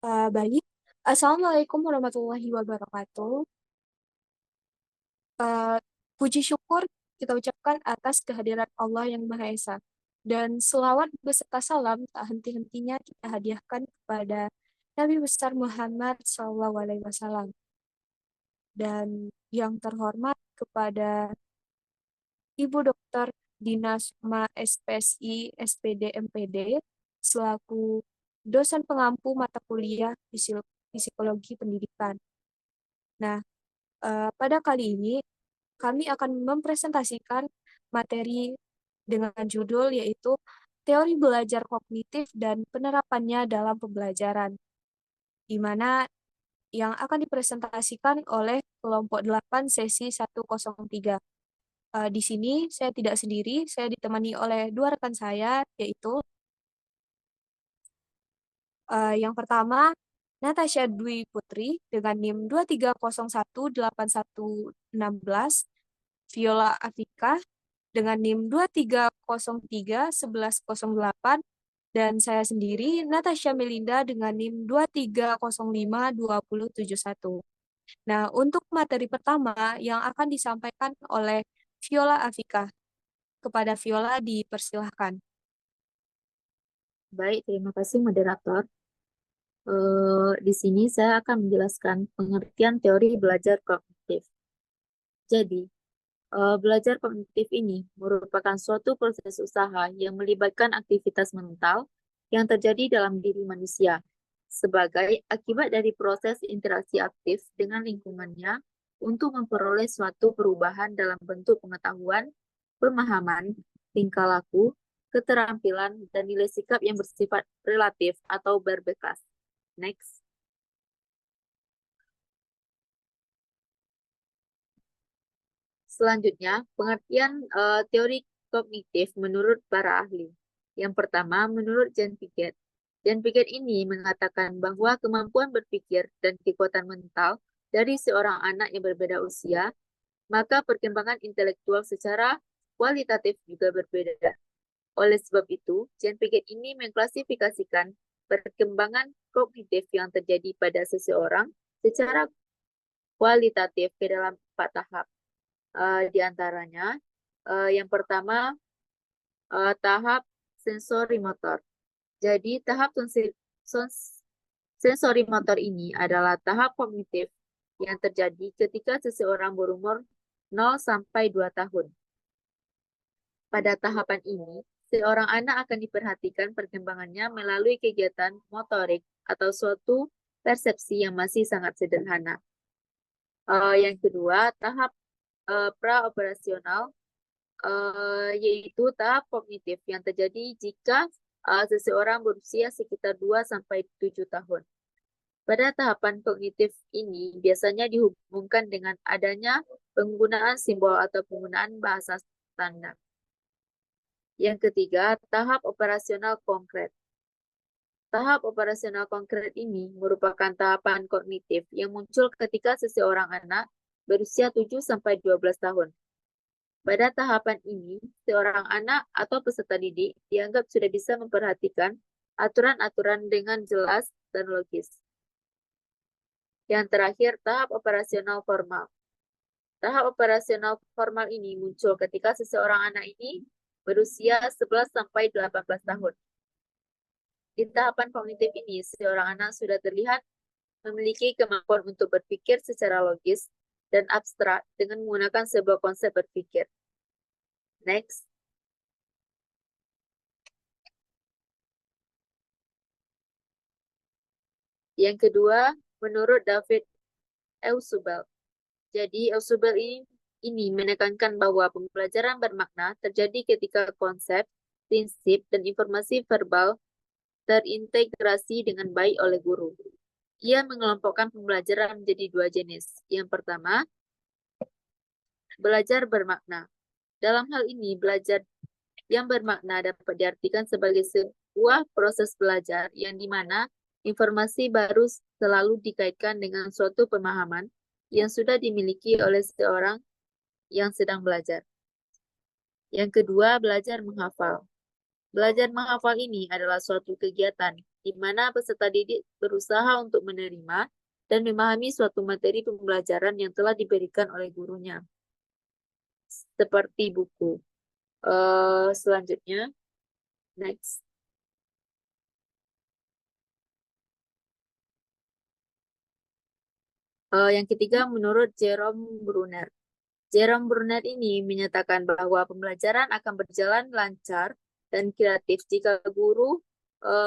Baik. Assalamualaikum warahmatullahi wabarakatuh. Eh, Puji syukur kita ucapkan atas kehadiran Allah yang Maha Esa. Dan selawat beserta salam tak henti-hentinya kita hadiahkan kepada Nabi besar Muhammad SAW. Dan yang terhormat kepada Ibu Dokter Dina Sukma SPSI SPD MPD selaku dosen pengampu mata kuliah Psikologi Pendidikan. Nah, pada kali ini kami akan mempresentasikan materi dengan judul yaitu Teori Belajar Kognitif dan Penerapannya dalam Pembelajaran, di mana yang akan dipresentasikan oleh kelompok 8 sesi 103. Di sini saya tidak sendiri, saya ditemani oleh dua rekan saya, yaitu yang pertama Natasha Dwi Putri dengan NIM 23018116, Viola Afika dengan NIM 23031108, dan saya sendiri Natasha Melinda dengan NIM 23052071. Nah, untuk materi pertama yang akan disampaikan oleh Viola Afika. Kepada Viola dipersilahkan. Baik, terima kasih moderator. Di sini saya akan menjelaskan pengertian teori belajar kognitif. Jadi, belajar kognitif ini merupakan suatu proses usaha yang melibatkan aktivitas mental yang terjadi dalam diri manusia sebagai akibat dari proses interaksi aktif dengan lingkungannya untuk memperoleh suatu perubahan dalam bentuk pengetahuan, pemahaman, tingkah laku, keterampilan, dan nilai sikap yang bersifat relatif atau berbekas. Next. Selanjutnya, pengertian teori kognitif menurut para ahli. Yang pertama, menurut Jan Piaget. Jan Piaget ini mengatakan bahwa kemampuan berpikir dan kekuatan mental dari seorang anak yang berbeda usia, maka perkembangan intelektual secara kualitatif juga berbeda. Oleh sebab itu, Jan Piaget ini mengklasifikasikan perkembangan kognitif yang terjadi pada seseorang secara kualitatif ke dalam 4 tahap. Di antaranya, yang pertama, tahap sensori motor. Jadi, tahap sensori motor ini adalah tahap kognitif yang terjadi ketika seseorang berumur 0 sampai 2 tahun. Pada tahapan ini, seorang anak akan diperhatikan perkembangannya melalui kegiatan motorik atau suatu persepsi yang masih sangat sederhana. Yang kedua, tahap praoperasional, yaitu tahap kognitif yang terjadi jika seseorang berusia sekitar 2 sampai 7 tahun. Pada tahapan kognitif ini biasanya dihubungkan dengan adanya penggunaan simbol atau penggunaan bahasa standar. Yang ketiga, tahap operasional konkret. Tahap operasional konkret ini merupakan tahapan kognitif yang muncul ketika seseorang anak berusia 7 sampai 12 tahun. Pada tahapan ini, seorang anak atau peserta didik dianggap sudah bisa memperhatikan aturan-aturan dengan jelas dan logis. Yang terakhir, tahap operasional formal. Tahap operasional formal ini muncul ketika seseorang anak ini berusia 11 sampai 18 tahun. Di tahapan kognitif ini, seorang anak sudah terlihat memiliki kemampuan untuk berpikir secara logis dan abstrak dengan menggunakan sebuah konsep berpikir. Next. Yang kedua, menurut David Eusubel. Jadi, Eusubel ini menekankan bahwa pembelajaran bermakna terjadi ketika konsep, prinsip, dan informasi verbal terintegrasi dengan baik oleh guru. Ia mengelompokkan pembelajaran menjadi 2 jenis. Yang pertama, belajar bermakna. Dalam hal ini, belajar yang bermakna dapat diartikan sebagai sebuah proses belajar yang dimana informasi baru selalu dikaitkan dengan suatu pemahaman yang sudah dimiliki oleh seorang yang sedang belajar. Yang kedua, belajar menghafal. Belajar menghafal ini adalah suatu kegiatan di mana peserta didik berusaha untuk menerima dan memahami suatu materi pembelajaran yang telah diberikan oleh gurunya, seperti buku. Selanjutnya, next. Yang ketiga, menurut Jerome Bruner. Jerome Bruner ini menyatakan bahwa pembelajaran akan berjalan lancar dan kreatif jika guru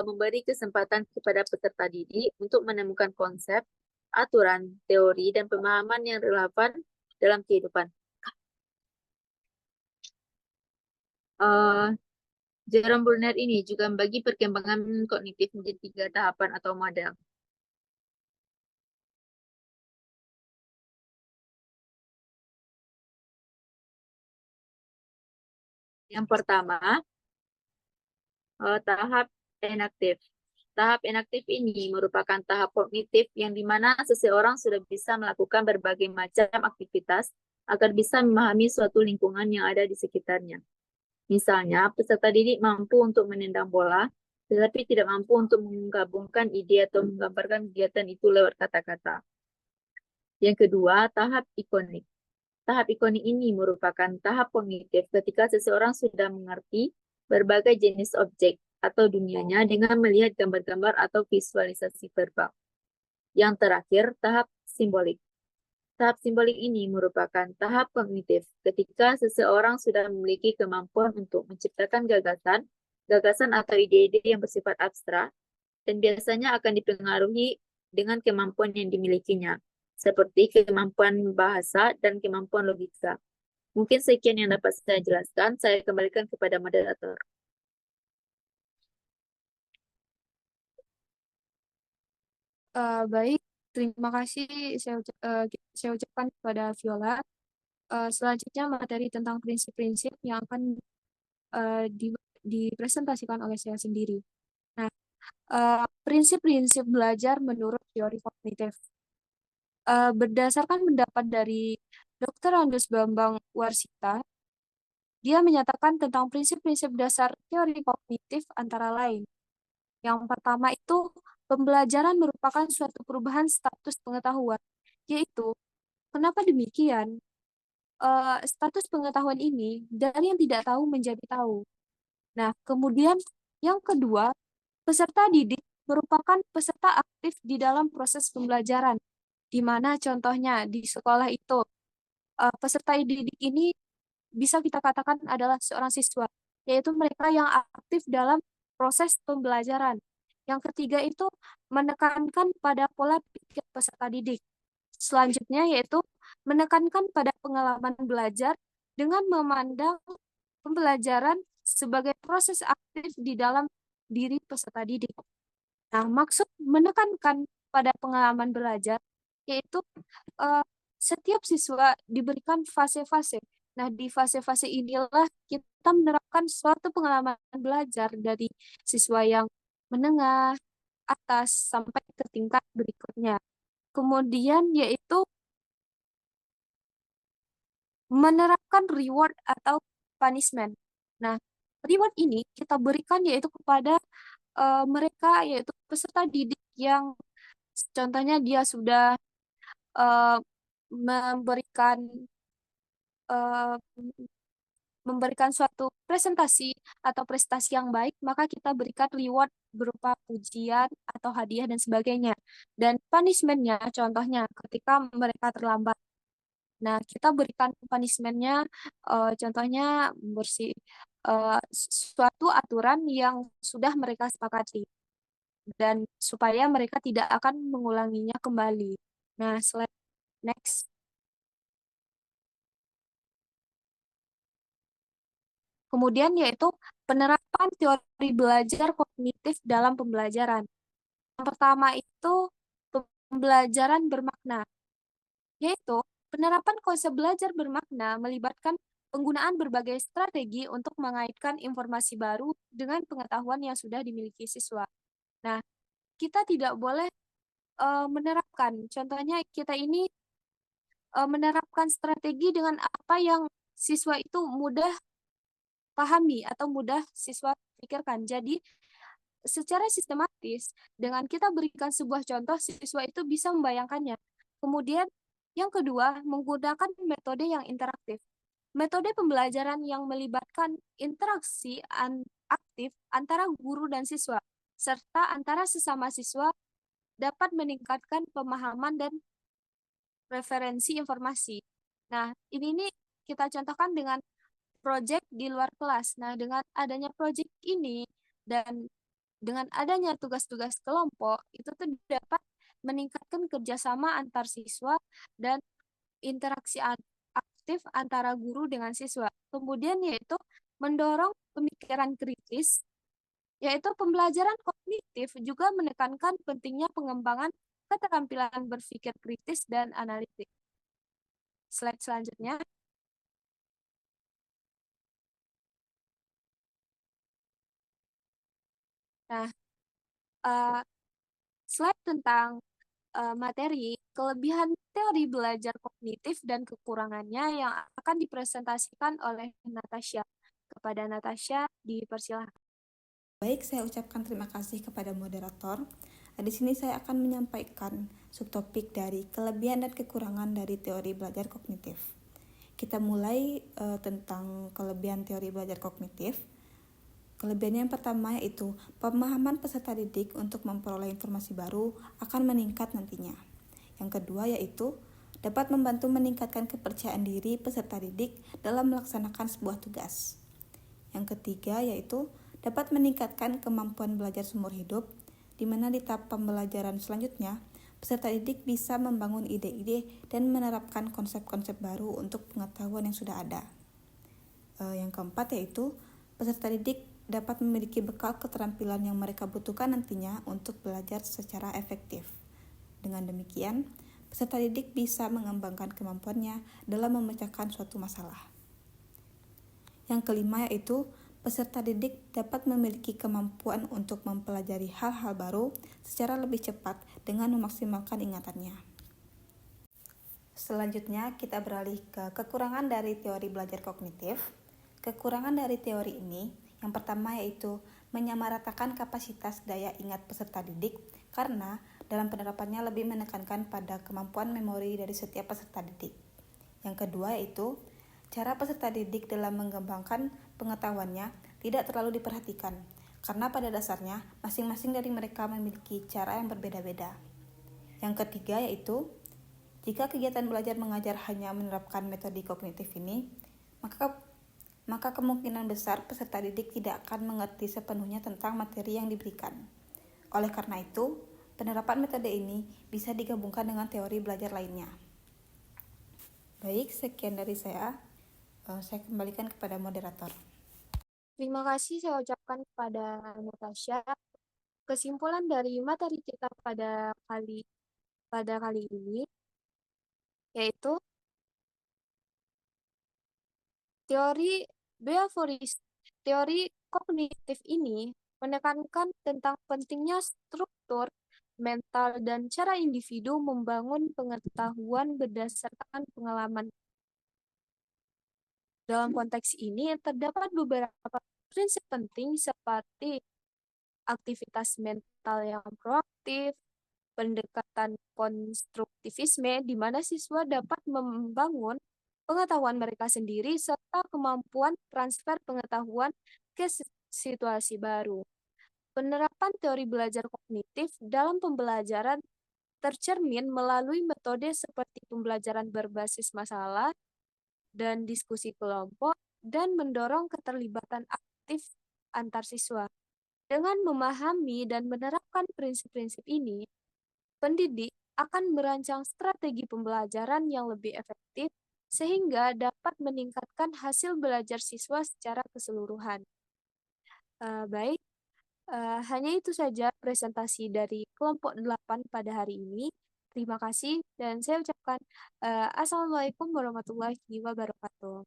memberi kesempatan kepada peserta didik untuk menemukan konsep, aturan, teori, dan pemahaman yang relevan dalam kehidupan. Uh, Jerome Bruner ini juga membagi perkembangan kognitif menjadi 3 tahapan atau model. Yang pertama, tahap enaktif. Tahap enaktif ini merupakan tahap kognitif yang dimana seseorang sudah bisa melakukan berbagai macam aktivitas agar bisa memahami suatu lingkungan yang ada di sekitarnya. Misalnya, peserta didik mampu untuk menendang bola, tetapi tidak mampu untuk menggabungkan ide atau menggambarkan kegiatan itu lewat kata-kata. Yang kedua, tahap ikonik. Tahap ikonik ini merupakan tahap kognitif ketika seseorang sudah mengerti berbagai jenis objek atau dunianya dengan melihat gambar-gambar atau visualisasi verbal. Yang terakhir, tahap simbolik. Tahap simbolik ini merupakan tahap kognitif ketika seseorang sudah memiliki kemampuan untuk menciptakan gagasan atau ide-ide yang bersifat abstrak, dan biasanya akan dipengaruhi dengan kemampuan yang dimilikinya, seperti kemampuan bahasa dan kemampuan logika. Mungkin sekian yang dapat saya jelaskan. Saya kembalikan kepada moderator. Baik, terima kasih saya ucapkan kepada Viola. Selanjutnya materi tentang prinsip-prinsip yang akan dipresentasikan oleh saya sendiri. Nah, prinsip-prinsip belajar menurut teori kognitif. Berdasarkan pendapat dari Dr. Andes Bambang Warsita, dia menyatakan tentang prinsip-prinsip dasar teori kognitif antara lain. Yang pertama itu, pembelajaran merupakan suatu perubahan status pengetahuan, yaitu, kenapa demikian? Status pengetahuan ini dari yang tidak tahu menjadi tahu. Nah, kemudian yang kedua, peserta didik merupakan peserta aktif di dalam proses pembelajaran, di mana contohnya di sekolah itu peserta didik ini bisa kita katakan adalah seorang siswa, yaitu mereka yang aktif dalam proses pembelajaran. Yang ketiga itu menekankan pada pola pikir peserta didik. Selanjutnya yaitu menekankan pada pengalaman belajar dengan memandang pembelajaran sebagai proses aktif di dalam diri peserta didik. Nah, maksud menekankan pada pengalaman belajar yaitu eh, setiap siswa diberikan fase-fase. Nah, di fase-fase inilah kita menerapkan suatu pengalaman belajar dari siswa yang menengah, atas, sampai ke tingkat berikutnya. Kemudian yaitu menerapkan reward atau punishment. Nah, reward ini kita berikan yaitu kepada mereka, yaitu peserta didik yang contohnya dia sudah eh, memberikan eh, memberikan suatu presentasi atau prestasi yang baik, maka kita berikan reward berupa pujian atau hadiah dan sebagainya. Dan punishment-nya contohnya ketika mereka terlambat. Nah, kita berikan punishment-nya contohnya suatu aturan yang sudah mereka sepakati dan supaya mereka tidak akan mengulanginya kembali. Nah, slide next. Kemudian yaitu penerapan teori belajar kognitif dalam pembelajaran. Yang pertama itu pembelajaran bermakna, yaitu penerapan konsep belajar bermakna melibatkan penggunaan berbagai strategi untuk mengaitkan informasi baru dengan pengetahuan yang sudah dimiliki siswa. Nah, kita tidak boleh menerapkan, contohnya kita ini menerapkan strategi dengan apa yang siswa itu mudah pahami atau mudah siswa pikirkan. Jadi secara sistematis. Dengan kita berikan sebuah contoh, siswa itu bisa membayangkannya. Kemudian yang kedua, menggunakan metode yang interaktif. Metode pembelajaran yang melibatkan interaksi aktif antara guru dan siswa, serta antara sesama siswa dapat meningkatkan pemahaman dan referensi informasi. Nah, ini nih kita contohkan dengan proyek di luar kelas. Nah, dengan adanya proyek ini dan dengan adanya tugas-tugas kelompok, itu tuh dapat meningkatkan kerjasama antar siswa dan interaksi aktif antara guru dengan siswa. Kemudian yaitu mendorong pemikiran kritis, yaitu pembelajaran kognitif juga menekankan pentingnya pengembangan keterampilan berpikir kritis dan analitik. Slide selanjutnya. Nah, uh, slide tentang materi, kelebihan teori belajar kognitif dan kekurangannya yang akan dipresentasikan oleh Natasha. Kepada Natasha, dipersilahkan. Baik, saya ucapkan terima kasih kepada moderator. Di sini saya akan menyampaikan subtopik dari kelebihan dan kekurangan dari teori belajar kognitif. Kita mulai tentang kelebihan teori belajar kognitif. Kelebihannya yang pertama yaitu pemahaman peserta didik untuk memperoleh informasi baru akan meningkat nantinya. Yang kedua yaitu dapat membantu meningkatkan kepercayaan diri peserta didik dalam melaksanakan sebuah tugas. Yang ketiga yaitu dapat meningkatkan kemampuan belajar seumur hidup, di mana di tahap pembelajaran selanjutnya, peserta didik bisa membangun ide-ide dan menerapkan konsep-konsep baru untuk pengetahuan yang sudah ada. Yang keempat yaitu peserta didik dapat memiliki bekal keterampilan yang mereka butuhkan nantinya untuk belajar secara efektif. Dengan demikian, peserta didik bisa mengembangkan kemampuannya dalam memecahkan suatu masalah. Yang kelima yaitu peserta didik dapat memiliki kemampuan untuk mempelajari hal-hal baru secara lebih cepat dengan memaksimalkan ingatannya. Selanjutnya kita beralih ke kekurangan dari teori belajar kognitif. Kekurangan dari teori ini yang pertama yaitu menyamaratakan kapasitas daya ingat peserta didik karena dalam penerapannya lebih menekankan pada kemampuan memori dari setiap peserta didik. Yang kedua yaitu cara peserta didik dalam mengembangkan pengetahuannya tidak terlalu diperhatikan karena pada dasarnya masing-masing dari mereka memiliki cara yang berbeda-beda. Yang ketiga yaitu jika kegiatan belajar mengajar hanya menerapkan metode kognitif ini, maka kemungkinan besar peserta didik tidak akan mengerti sepenuhnya tentang materi yang diberikan. Oleh karena itu, penerapan metode ini bisa digabungkan dengan teori belajar lainnya. Baik, sekian dari saya. Saya kembalikan kepada moderator. Terima kasih saya ucapkan kepada Natasha. Kesimpulan dari materi kita pada kali ini yaitu teori kognitif ini menekankan tentang pentingnya struktur mental dan cara individu membangun pengetahuan berdasarkan pengalaman. Dalam konteks ini terdapat beberapa prinsip penting seperti aktivitas mental yang proaktif, pendekatan konstruktivisme di mana siswa dapat membangun pengetahuan mereka sendiri serta kemampuan transfer pengetahuan ke situasi baru. Penerapan teori belajar kognitif dalam pembelajaran tercermin melalui metode seperti pembelajaran berbasis masalah dan diskusi kelompok dan mendorong keterlibatan aktif antar siswa. Dengan memahami dan menerapkan prinsip-prinsip ini, pendidik akan merancang strategi pembelajaran yang lebih efektif sehingga dapat meningkatkan hasil belajar siswa secara keseluruhan. Baik, hanya itu saja presentasi dari kelompok 8 pada hari ini. Terima kasih dan saya ucapkan Assalamualaikum warahmatullahi wabarakatuh.